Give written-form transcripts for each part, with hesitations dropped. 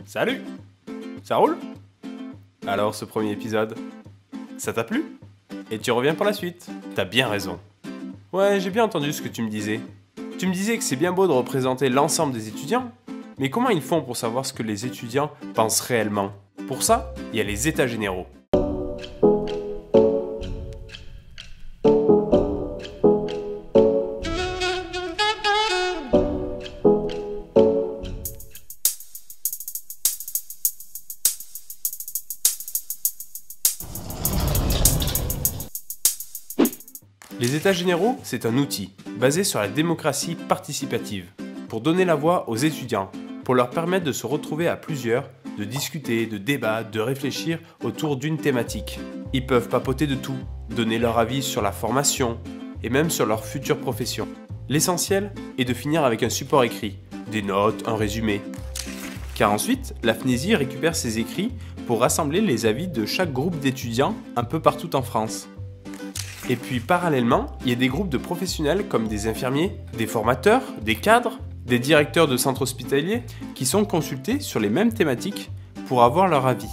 Salut! Ça roule? Alors ce premier épisode, ça t'a plu? Et tu reviens pour la suite? T'as bien raison. Ouais, j'ai bien entendu ce que tu me disais. Tu me disais que c'est bien beau de représenter l'ensemble des étudiants, mais comment ils font pour savoir ce que les étudiants pensent réellement? Pour ça, il y a les états généraux. Les états généraux, c'est un outil basé sur la démocratie participative pour donner la voix aux étudiants, pour leur permettre de se retrouver à plusieurs, de discuter, de débattre, de réfléchir autour d'une thématique. Ils peuvent papoter de tout, donner leur avis sur la formation et même sur leur future profession. L'essentiel est de finir avec un support écrit, des notes, un résumé. Car ensuite, la FNESI récupère ces écrits pour rassembler les avis de chaque groupe d'étudiants un peu partout en France. Et puis parallèlement, il y a des groupes de professionnels comme des infirmiers, des formateurs, des cadres, des directeurs de centres hospitaliers qui sont consultés sur les mêmes thématiques pour avoir leur avis.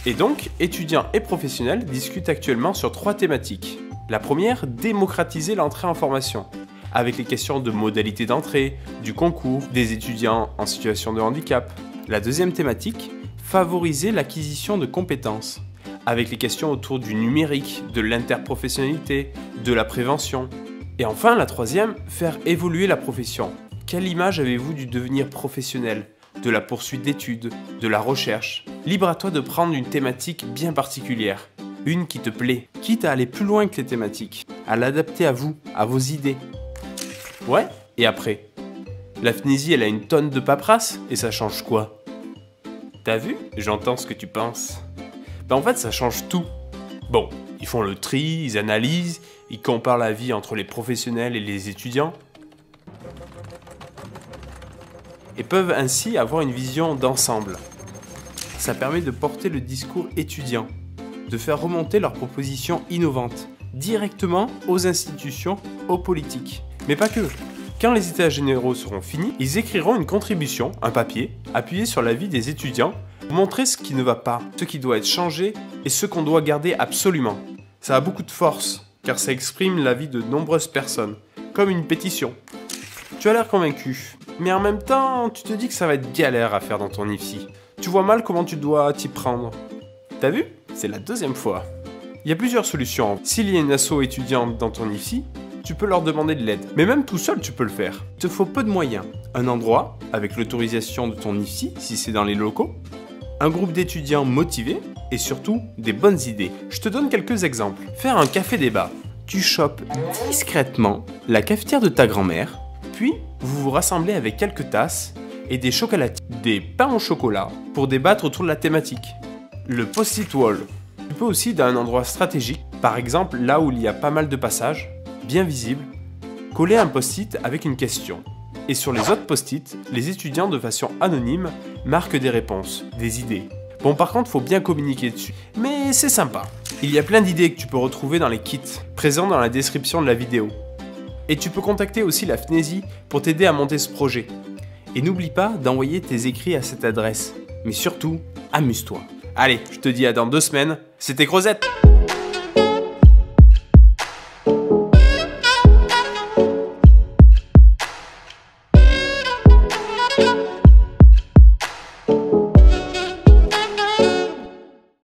Et donc, étudiants et professionnels discutent actuellement sur 3 thématiques. La première, démocratiser l'entrée en formation, avec les questions de modalités d'entrée, du concours, des étudiants en situation de handicap. La deuxième thématique, favoriser l'acquisition de compétences, avec les questions autour du numérique, de l'interprofessionnalité, de la prévention. Et enfin, la troisième, faire évoluer la profession. Quelle image avez-vous du devenir professionnel, de la poursuite d'études, de la recherche? Libre à toi de prendre une thématique bien particulière, une qui te plaît, quitte à aller plus loin que les thématiques, à l'adapter à vous, à vos idées. Ouais, et après? La FNESI, elle a une tonne de paperasse, et ça change quoi? T'as vu? J'entends ce que tu penses. En fait, ça change tout. Bon, ils font le tri, ils analysent, ils comparent la vie entre les professionnels et les étudiants, et peuvent ainsi avoir une vision d'ensemble. Ça permet de porter le discours étudiant, de faire remonter leurs propositions innovantes, directement aux institutions, aux politiques. Mais pas que. Quand les états généraux seront finis, ils écriront une contribution, un papier, appuyé sur l'avis des étudiants, pour montrer ce qui ne va pas, ce qui doit être changé et ce qu'on doit garder absolument. Ça a beaucoup de force, car ça exprime l'avis de nombreuses personnes, comme une pétition. Tu as l'air convaincu, mais en même temps, tu te dis que ça va être galère à faire dans ton IFSI. Tu vois mal comment tu dois t'y prendre. T'as vu? C'est la deuxième fois. Il y a plusieurs solutions. S'il y a une asso étudiante dans ton IFSI, tu peux leur demander de l'aide. Mais même tout seul, tu peux le faire. Il te faut peu de moyens. Un endroit, avec l'autorisation de ton IFSI, si c'est dans les locaux, un groupe d'étudiants motivés et surtout des bonnes idées. Je te donne quelques exemples. Faire un café débat. Tu chopes discrètement la cafetière de ta grand-mère, puis vous vous rassemblez avec quelques tasses et des chocolatiers, des pains au chocolat pour débattre autour de la thématique. Le post-it wall. Tu peux aussi dans un endroit stratégique, par exemple là où il y a pas mal de passages, bien visible, coller un post-it avec une question. Et sur les autres post-it, les étudiants de façon anonyme marquent des réponses, des idées. Bon, par contre, faut bien communiquer dessus. Mais c'est sympa. Il y a plein d'idées que tu peux retrouver dans les kits, présents dans la description de la vidéo. Et tu peux contacter aussi la FNESI pour t'aider à monter ce projet. Et n'oublie pas d'envoyer tes écrits à cette adresse. Mais surtout, amuse-toi. Allez, je te dis à dans 2 semaines. C'était Crozette!